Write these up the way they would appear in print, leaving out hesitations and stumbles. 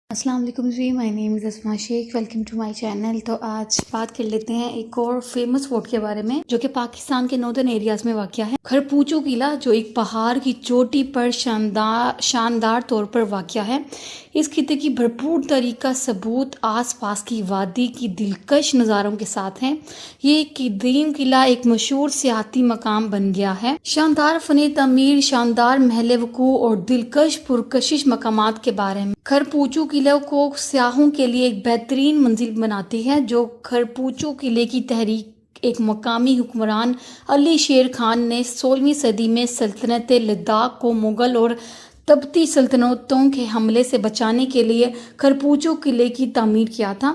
अस्सलाम वालेकुम जी, my name is Asma Shaikh. Welcome to my channel. तो आज बात कर लेते हैं एक और फेमस फोर्ट के बारे में जो कि पाकिस्तान के नॉर्दर्न एरियाज में वाक़या है। खरपूचो किला जो एक पहाड़ की चोटी पर शानदार तौर पर वाक़या है। इस खिते की भरपूर तारीख का सबूत आसपास की वादी की दिलकश नज़ारों के साथ है। ये कदीम किला एक मशहूर सियाती मकाम बन गया है। शानदार फनी तमीर, शानदार महल वकू और दिलकश पुरकशिश मकामात के बारे में खरपूचो किले को सयाहों के लिए एक बेहतरीन मंजिल बनाती है। जो खरपूचो किले की तहरीक एक मकामी हुक्मरान अली शेर खान ने 16वीं सदी में सल्तनत लद्दाख को मुग़ल और तब्ती सल्तनतों के हमले से बचाने के लिए खरपूचो किले की तामीर किया था।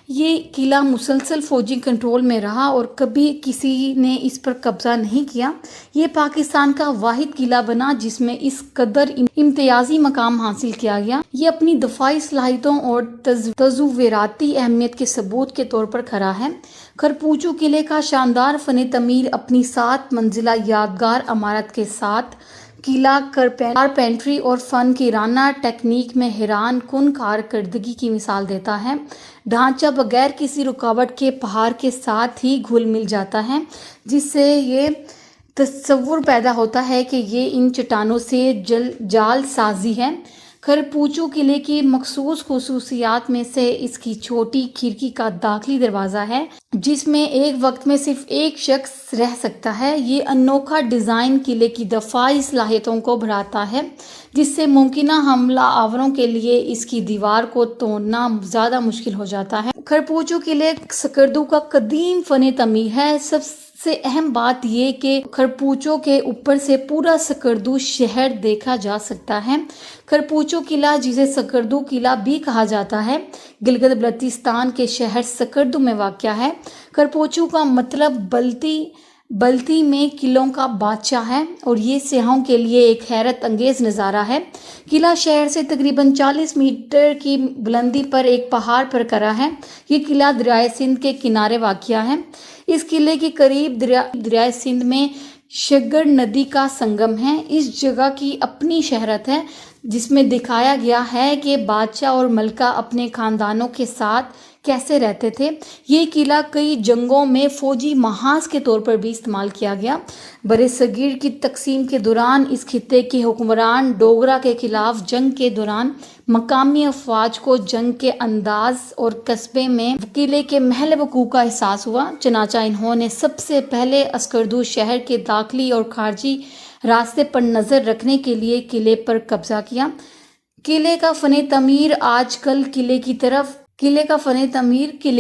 ये किला मुसलसल फ़ौजी कंट्रोल में रहा और कभी किसी ने इस पर कब्ज़ा नहीं किया। ये पाकिस्तान का वाहिद किला बना जिसमें इस कदर इम्तियाजी मकाम हासिल किया गया। ये अपनी दफाई सलाहियतों और तजुव्वेराती अहमियत के सबूत के तौर पर खड़ा है। खरपूचो किले का शानदार फ़न तमीर अपनी 7 मंजिला यादगार इमारत के साथ किला कारपेंट्री और फनकाराना टेक्निक में हैरान कुन कारकर्दगी की मिसाल देता है। ढांचा बगैर किसी रुकावट के पहाड़ के साथ ही घुल मिल जाता है, जिससे ये तस्वुर पैदा होता है कि ये इन चट्टानों से जाल साजी है। खरपूचो किले की मखसूस खुसूसियात में से इसकी छोटी खिड़की का दाखिली दरवाज़ा है जिसमें एक वक्त में सिर्फ एक शख्स रह सकता है। ये अनोखा डिज़ाइन किले की दफाई सलाहियतों को बढ़ाता है, जिससे मुमकिना हमला आवरों के लिए इसकी दीवार को तोड़ना ज़्यादा मुश्किल हो जाता है। खरपूचो किले सकर्दू का कदीम फ़न तमीर है। सबसे अहम बात ये कि खरपूचो के ऊपर से पूरा सकर्दू शहर देखा जा सकता है। खरपूचो किला, जिसे सकर्दू किला भी कहा जाता है, गिलगित बल्तिस्तान के शहर सकर्दू में वाक़या है। खरपूचो का मतलब बल्ती में किलों का बादशाह है और ये सयाहों के लिए एक हैरत अंगेज नज़ारा है। किला शहर से तकरीबन 40 मीटर की बुलंदी पर एक पहाड़ पर करा है। ये किला दरियाए सिंध के किनारे वाक़या है। इस किले के करीब दरियाए सिंध में शग्गर नदी का संगम है। इस जगह की अपनी शहरत है जिसमें दिखाया गया है कि बादशाह और मलका अपने खानदानों के साथ कैसे रहते थे। ये किला कई जंगों में फ़ौजी महाज के तौर पर भी इस्तेमाल किया गया। बरसगीर की तकसीम के दौरान इस खिते के हुक्मरान डोगरा के खिलाफ जंग के दौरान मकामी अफवाज को जंग के अंदाज और कस्बे में किले के महल वकू का एहसास हुआ। चनाचा इन्होंने सबसे पहले अस्करदू शहर के दाखिली और खारजी रास्ते पर नज़र रखने के लिए किले पर कब्जा किया। किले का फ़न तमीर आजकल किले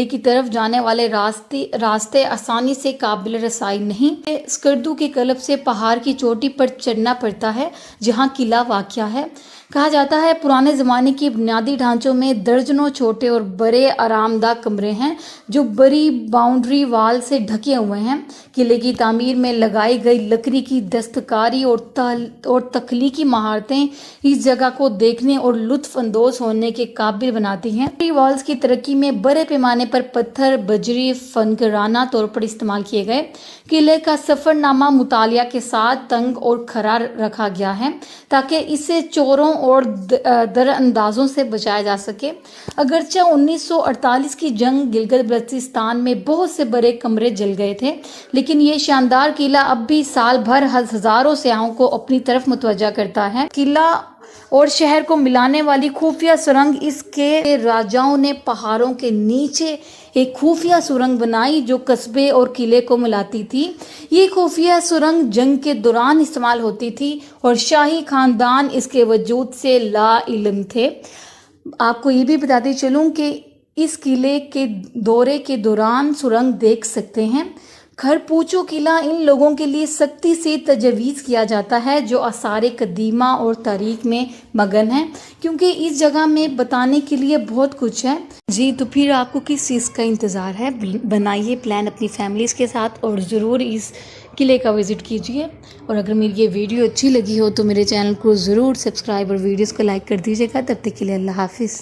की तरफ जाने वाले रास्ते आसानी से काबिल रसाई नहीं। स्कर्दू के क्लब से पहाड़ की चोटी पर चढ़ना पड़ता है जहां किला वाक़या है। कहा जाता है पुराने ज़माने के बुनियादी ढांचों में दर्जनों छोटे और बड़े आरामदाह कमरे हैं जो बड़ी बाउंड्री वाल से ढके हुए हैं। किले की तामीर में लगाई गई लकड़ी की दस्तकारी और तख्लीकी महारतें इस जगह को देखने और लुत्फ अंदोज होने के काबिल बनाती हैं। वॉल्स की तरक्की में बड़े पैमाने पर पत्थर बजरी फनकाराना तौर पर इस्तेमाल किए गए। किले का सफ़रनामा मुतालिया के साथ तंग और खरा रखा गया है ताकि इसे चोरों और दरअंदाजों से बचाया जा सके। अगरचे 1948 की जंग गिलगित बल्तिस्तान में बहुत से बड़े कमरे जल गए थे, लेकिन ये शानदार किला अब भी साल भर हजारों सयाहों को अपनी तरफ मुतवज्जा करता है। किला और शहर को मिलाने वाली खुफिया सुरंग, इसके राजाओं ने पहाड़ों के नीचे एक खुफिया सुरंग बनाई जो कस्बे और किले को मिलाती थी। ये खुफिया सुरंग जंग के दौरान इस्तेमाल होती थी और शाही खानदान इसके वजूद से ला इल्म थे। आपको ये भी बताती चलूँ कि इस किले के दौरे के दौरान सुरंग देख सकते हैं। खरपूचो किला इन लोगों के लिए सख्ती से तजवीज़ किया जाता है जो आसार कदीमा और तारीख में मगन है, क्योंकि इस जगह में बताने के लिए बहुत कुछ है। जी, तो फिर आपको किस चीज़ का इंतज़ार है? बनाइए प्लान अपनी फैमिलीज़ के साथ और ज़रूर इस किले का विज़िट कीजिए। और अगर मेरी ये वीडियो अच्छी लगी हो तो मेरे चैनल को ज़रूर सब्सक्राइब और वीडियोज़ को लाइक कर दीजिएगा। तब तक के लिए अल्लाह हाफिज़।